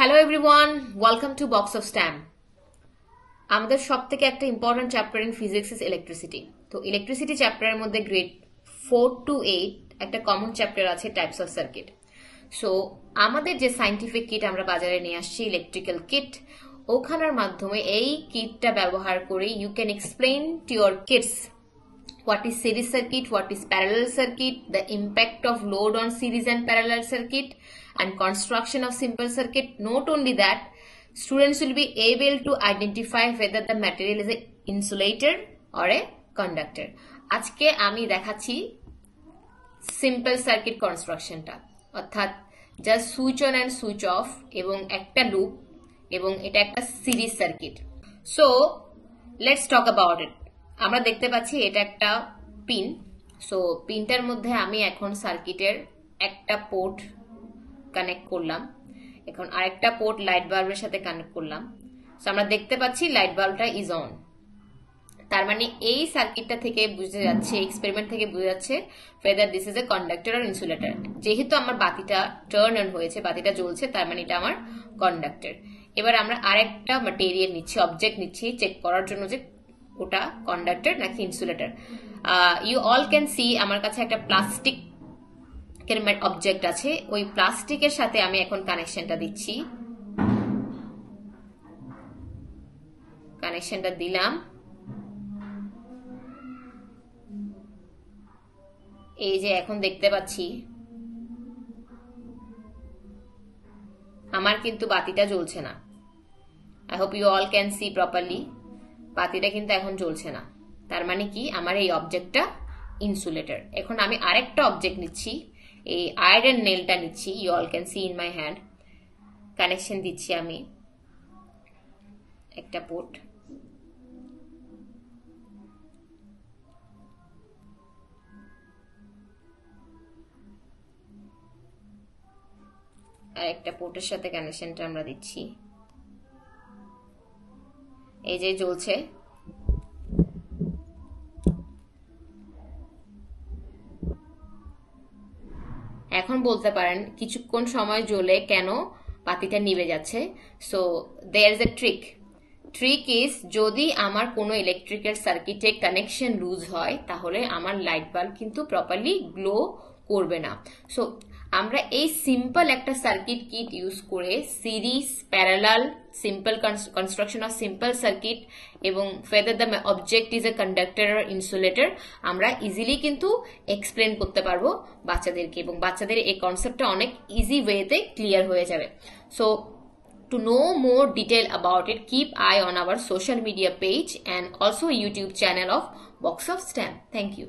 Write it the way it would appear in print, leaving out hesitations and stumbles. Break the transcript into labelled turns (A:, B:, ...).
A: Hello everyone, welcome to box of stem. আমাদের সব থেকে একটা important chapter in physics is electricity. তো ইলেকট্রিসিটি চ্যাপ্টারের মধ্যে গ্রেড 4 to 8 একটা কমন চ্যাপ্টার আছে টাইপস অফ সার্কিট। সো আমাদের যে সাইন্টিফিক কিট আমরা বাজারে নিয়ে আসছি ইলেকট্রিক্যাল কিট, ওখানের মাধ্যমে এই কিটটা ব্যবহার করে you can explain to your kids what is series circuit, what is parallel circuit, the impact of load on series and parallel circuit, and construction of simple circuit. Not only that, students will be able to identify whether the material is a insulator or a conductor. আজকে আমি দেখাচ্ছি simple circuit কনস্ট্রাকশনটা, অর্থাৎ just switch on and switch off এবং একটা loop, এবং এটা একটা series circuit. So let's talk about it. আমরা দেখতে পাচ্ছি এটা একটা পিন। সো পিনটার মধ্যে আমি এখন সার্কিটের একটা পোর্ট কানেক্ট করলাম, এখন আরেকটা পোর্ট লাইট বাল্বের সাথে কানেক্ট করলাম। সো আমরা দেখতে পাচ্ছি লাইট বাল্বটা ইজ অন। তার মানে এই সার্কিটটা থেকে বুঝে যাচ্ছে, এক্সপেরিমেন্ট থেকে বুঝে যাচ্ছে whether this is a conductor or insulator। যেহেতু আমার বাতিটা টার্ন অন হয়েছে, বাতিটা জ্বলছে, তার মানে এটা আমার কন্ডাক্টর। এবার আমরা আরেকটা ম্যাটেরিয়াল নিচ্ছি, অবজেক্ট নিচ্ছি চেক করার জন্য যে ওটা কন্ডাক্টর নাকি insulator. You all can see আমার কাছে একটা প্লাস্টিক অবজেক্ট আছে, ওই প্লাস্টিকের সাথে আমি এখন কানেকশনটা দিচ্ছি। কানেকশনটা দিলাম, এই যে এখন দেখতে পাচ্ছি আমার কিন্তু বাতিটা জ্বলছে না। I hope you all can see properly. বাতিটা কিন্তু এখন জ্বলছে না, তার মানে কি আমার এই অবজেক্টটা ইনসুলেটর। এখন আমি আরেকটা অবজেক্ট নিচ্ছি, এই আয়রন নেলটা নিচ্ছি, you all can see in my hand. Connection দিচ্ছি আমি একটা পোর্ট, আর একটা পোর্টের সাথে কানেকশনটা আমরা দিচ্ছি। এই যে জ্বলছে, এখন বলতে পারেন কিছুক্ষণ সময় জ্বলে কেন বাতিটা নিভে যাচ্ছে। So there is a trick is, যদি আমার কোনো ইলেকট্রিক্যাল সার্কিটে কানেকশন লুজ হয় তাহলে আমার লাইট বাল্ব কিন্তু প্রপারলি গ্লো করবে না। সো আমরা এই সিম্পল একটা সার্কিট কিট ইউজ করে series, parallel, simple construction of simple circuit এবং whether the object is a conductor or insulator আমরা ইজিলি কিন্তু এক্সপ্লেন করতে পারবো বাচ্চাদেরকে, এবং বাচ্চাদের এই কনসেপ্টটা অনেক ইজি ওয়েতে ক্লিয়ার হয়ে যাবে। So to know more detail about it, keep eye on our social media page and also YouTube channel of Box of STEM. Thank you.